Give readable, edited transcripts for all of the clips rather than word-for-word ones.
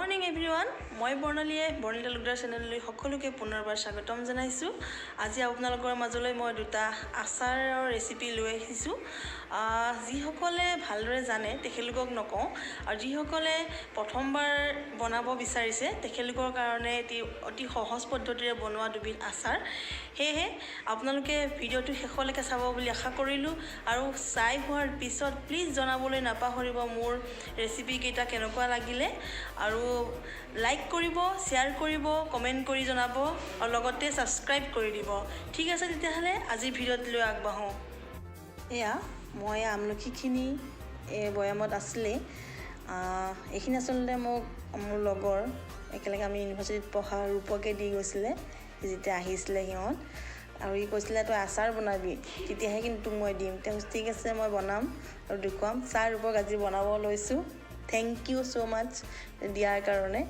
Morning everyone মই বৰ্ণালীয়ে বৰ্ণালী তালুকদাৰ চেনেললৈ সকলোকে পুনৰবাৰ স্বাগতম জনাইছোঁ। আজি আপোনালোকৰ মাজলৈ মই দুটা আচাৰৰ ৰেচিপি লৈ আহিছোঁ। যিসকলে ভালদৰে জানে তেখেতলোকক নকওঁ, আৰু যিসকলে প্ৰথমবাৰ বনাব বিচাৰিছে তেখেতলোকৰ কাৰণে এটি অতি সহজ পদ্ধতিৰে বনোৱা দুবিধ আচাৰ। সেয়েহে আপোনালোকে ভিডিঅ'টো শেষলৈকে চাব বুলি আশা কৰিলোঁ, আৰু চাই হোৱাৰ পিছত প্লিজ জনাবলৈ নাপাহৰিব মোৰ ৰেচিপিকেইটা কেনেকুৱা লাগিলে, আৰু লাইক কৰিব, শ্বেয়াৰ কৰিব, কমেণ্ট কৰি জনাব, আৰু লগতে ছাবস্ক্ৰাইব কৰি দিব। ঠিক আছে, তেতিয়াহ'লে আজিৰ ভিডিঅ'টোলৈ আগবাঢ়োঁ। এয়া মই আমলখিখিনি বৈয়ামত আছিলেই। এইখিনি আচলতে মোক মোৰ লগৰ একেলগে আমি ইউনিভাৰ্চিটিত পঢ়া ৰূপকে দি গৈছিলে যেতিয়া আহিছিলে সিহঁত, আৰু ই কৈছিলে তই আচাৰ বনাবি, তেতিয়াহে কিন্তু মই দিম। তেওঁ ঠিক আছে মই বনাম আৰু দেখুৱাম। চাহ ৰূপক আজি বনাব লৈছোঁ। থেংক ইউ ছ' মাছ দিয়াৰ কাৰণে।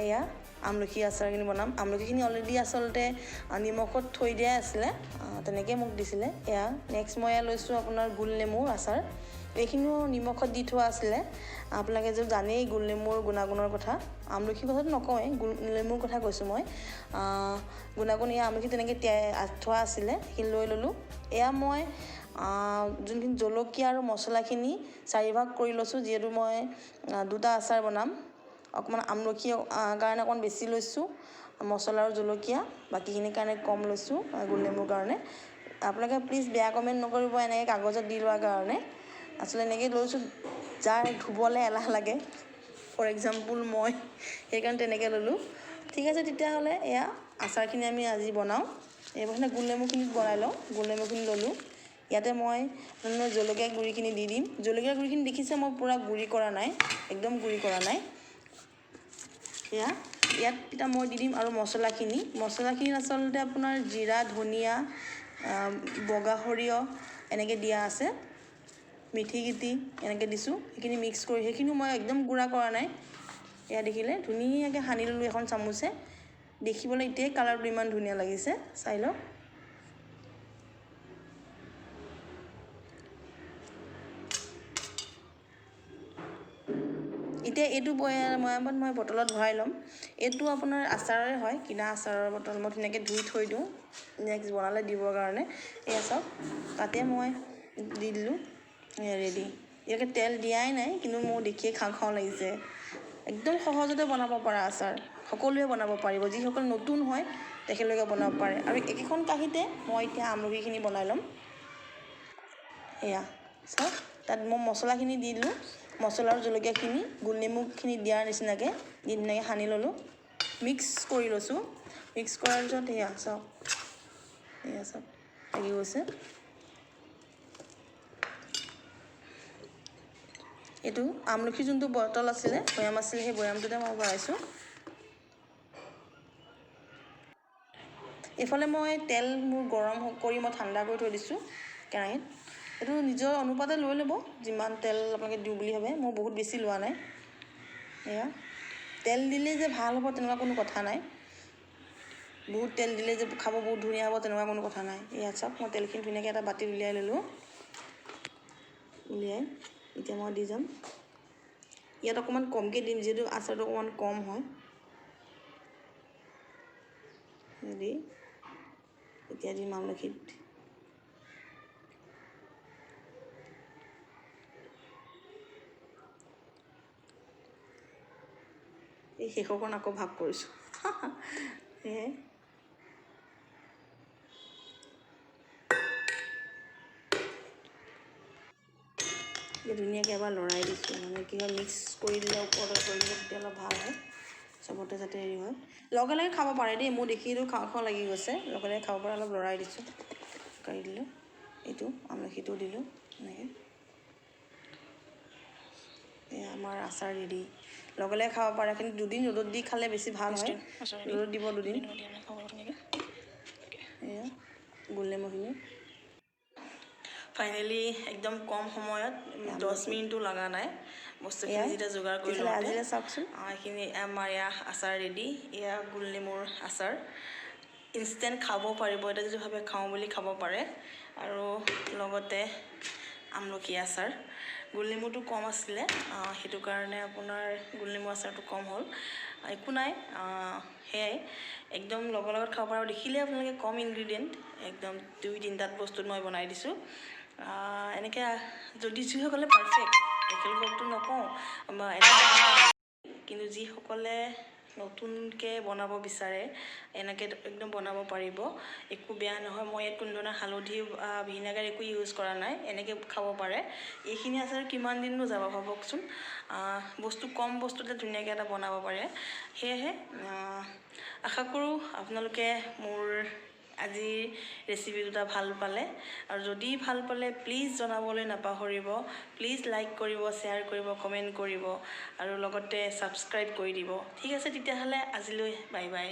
এয়া আমলখি আচাৰখিনি বনাম। আমলখিখিনি অলৰেডি আচলতে নিমখত থৈ দিয়াই আছিলে, তেনেকৈ মোক দিছিলে। এয়া নেক্সট মই লৈছোঁ আপোনাৰ গোল নেমুৰ আচাৰ। এইখিনিও নিমখত দি থোৱা আছিলে। আপোনালোকে যে জানেই গোল নেমুৰ গুণাগুণৰ কথা, আমলখিৰ কথাটো নকওঁৱেই, গোল নেমুৰ কথা কৈছোঁ মই। গুণাগুণ এয়া আমলখি তেনেকৈ থোৱা আছিলে, সেইখিনি লৈ ল'লোঁ। এয়া মই যোনখিনি জলকীয়া আৰু মছলাখিনি চাৰিভাগ কৰি লৈছোঁ, যিহেতু মই দুটা আচাৰ বনাম। অকণমান আমলখি কাৰণে অকণমান বেছি লৈছোঁ, মছলা আৰু জলকীয়া বাকীখিনিৰ কাৰণে কম লৈছোঁ, গোল নেমুৰ কাৰণে। আপোনালোকে প্লিজ বেয়া কমেণ্ট নকৰিব এনেকৈ কাগজত দি লোৱাৰ কাৰণে। আচলতে এনেকৈ লৈছোঁ, যাৰ ধুবলৈ এলাহ লাগে, ফৰ এক্সাম্পল মই, সেইকাৰণে তেনেকৈ ল'লোঁ। ঠিক আছে, তেতিয়াহ'লে এয়া আচাৰখিনি আমি আজি বনাওঁ। এইবাৰ গোল নেমুখিনি বনাই লওঁ। গোল নেমুখিনি ল'লোঁ। ইয়াতে মই জলকীয়া গুড়িখিনি দি দিম। জলকীয়া গুড়িখিনি দেখিছে মই পূৰা গুড়ি কৰা নাই, একদম গুড়ি কৰা নাই। ইয়াত এতিয়া মই দি দিম আৰু মছলাখিনি আচলতে আপোনাৰ জিৰা, ধনিয়া, বগা সৰিয়হ এনেকৈ দিয়া আছে, মিঠি গুটি এনেকৈ দিছোঁ। সেইখিনি মিক্স কৰি, সেইখিনিও মই একদম গুড়া কৰা নাই। এয়া দেখিলে ধুনীয়াকৈ সানি ল'লোঁ এখন চামুচে। দেখিবলৈ এতিয়াই কালাৰটো ইমান ধুনীয়া লাগিছে, চাই লওক। এতিয়া এইটো বৈয়ামত মই বটলত ভৰাই ল'ম। এইটো আপোনাৰ আচাৰৰে হয়, কিনা আচাৰৰ বটল। মই ধুনীয়াকৈ ধুই থৈ দিওঁ নেক্সট বনালে দিবৰ কাৰণে। এয়া চাওক, তাতে মই দি দিলোঁ, ৰেডি। ইয়াকে তেল দিয়াই নাই, কিন্তু মোৰ দেখিয়ে খাওঁ খাওঁ লাগিছে। একদম সহজতে বনাব পৰা আচাৰ, সকলোৱে বনাব পাৰিব। যিসকল নতুন হয় তেখেতলোকে বনাব পাৰে। আৰু একেখন কাঁহীতে মই এতিয়া আমলখিখিনি বনাই ল'ম। এয়া চাওক, তাত মই মছলাখিনি দি দিলোঁ, মছলা আৰু জলকীয়াখিনি গোল নেমুখিনি দিয়াৰ নিচিনাকৈ দি ধুনীয়াকৈ সানি ল'লোঁ, মিক্স কৰি লৈছোঁ। মিক্স কৰাৰ পিছত এয়া চাওক লাগি গৈছে। এইটো আমলখি যোনটো বটল আছিলে, বৈয়াম আছিলে, সেই বৈয়ামটোতে মই ভৰাইছোঁ। এইফালে মই তেল মোৰ গৰম কৰি মই ঠাণ্ডা কৰি থৈ দিছোঁ কেৰাহীত। এইটো নিজৰ অনুপাতে লৈ ল'ব, যিমান তেল আপোনালোকে দিওঁ বুলি ভাবে। মই বহুত বেছি লোৱা নাই। এয়া তেল দিলেই যে ভাল হ'ব তেনেকুৱা কোনো কথা নাই, বহুত তেল দিলে যে খাব বহুত ধুনীয়া হ'ব তেনেকুৱা কোনো কথা নাই। ইয়াত চাওক, মই তেলখিনি ধুনীয়াকৈ এটা বাতিত উলিয়াই ল'লোঁ। উলিয়াই এতিয়া মই দি যাম। ইয়াত অকণমান কমকৈ দিম, যিহেতু আচাৰটো অকণমান কম হয়। দি এতিয়া দিম আমলখিত। এই শেষৰকণ আকৌ ভাগ কৰিছোঁ। সেয়ে ধুনীয়াকৈ এবাৰ লৰাই দিছোঁ, মানে কি হয় মিক্স কৰি দিলে, ওপৰত কৰি দিলে তেতিয়া অলপ ভাল হয়, চবতে যাতে হেৰি হয়। লগে লগে খাব পাৰে দেই, মোৰ দেখিটো খাওঁ খাওঁ লাগি গৈছে। লগে লগে খাব পাৰে, অলপ লৰাই দিছোঁ, কাঢ়ি দিলোঁ। এইটো আমলখিটো দিলোঁ এনেকৈ। এয়া আমাৰ আচাৰ ৰেডি। লগে লগে খাব পাৰে, কিন্তু দুদিন ৰ'দত দি খালে বেছি ভাল হয়। ৰ'দত দিব দুদিন। এয়া গোল নেমুখিনি ফাইনেলি একদম কম সময়ত, 10 মিনিটো লগা নাই বস্তুখিনি যেতিয়া যোগাৰ কৰি লওঁতে। আজিলৈ চাওকচোন, এইখিনি আমাৰ এয়া আচাৰ ৰেডি। এয়া গোল নেমুৰ আচাৰ, ইনষ্টেণ্ট খাব পাৰিব। এটা যদি ভাবে খাওঁ বুলি খাব পাৰে। আৰু লগতে আমলখি আচাৰ গোল নেমুটো কম আছিলে, সেইটো কাৰণে আপোনাৰ গোল নেমু আচাৰটো কম হ'ল। একো নাই, সেয়াই একদম লগত খাব পৰা। দেখিলে আপোনালোকে কম ইনগ্ৰিডিয়েণ্ট, একদম 2-3টাত বস্তুত মই বনাই দিছোঁ। এনেকৈ যদি যিসকলে পাৰফেক্ট, তেখেতলোককতো নকওঁ, কিন্তু যিসকলে নতুনকৈ বনাব বিচাৰে এনেকৈ একদম বনাব পাৰিব, একো বেয়া নহয়। মই ইয়াত কোনো ধৰণৰ হালধি ভিনেগাৰ একো ইউজ কৰা নাই, এনেকৈ খাব পাৰে। এইখিনি আচাৰ কিমান দিননো যাব ভাবকচোন। কম বস্তুতে ধুনীয়াকৈ এটা বনাব পাৰে। সেয়েহে আশা কৰোঁ আপোনালোকে মোৰ আজিৰ ৰেচিপি দুটা ভাল পালে, আৰু যদি ভাল পালে প্লিজ জনাবলৈ নাপাহৰিব। প্লিজ লাইক কৰিব, শ্বেয়াৰ কৰিব, কমেণ্ট কৰিব, আৰু লগতে ছাবস্ক্ৰাইব কৰি দিব। ঠিক আছে তেতিয়াহ'লে আজিলৈ বাই বাই।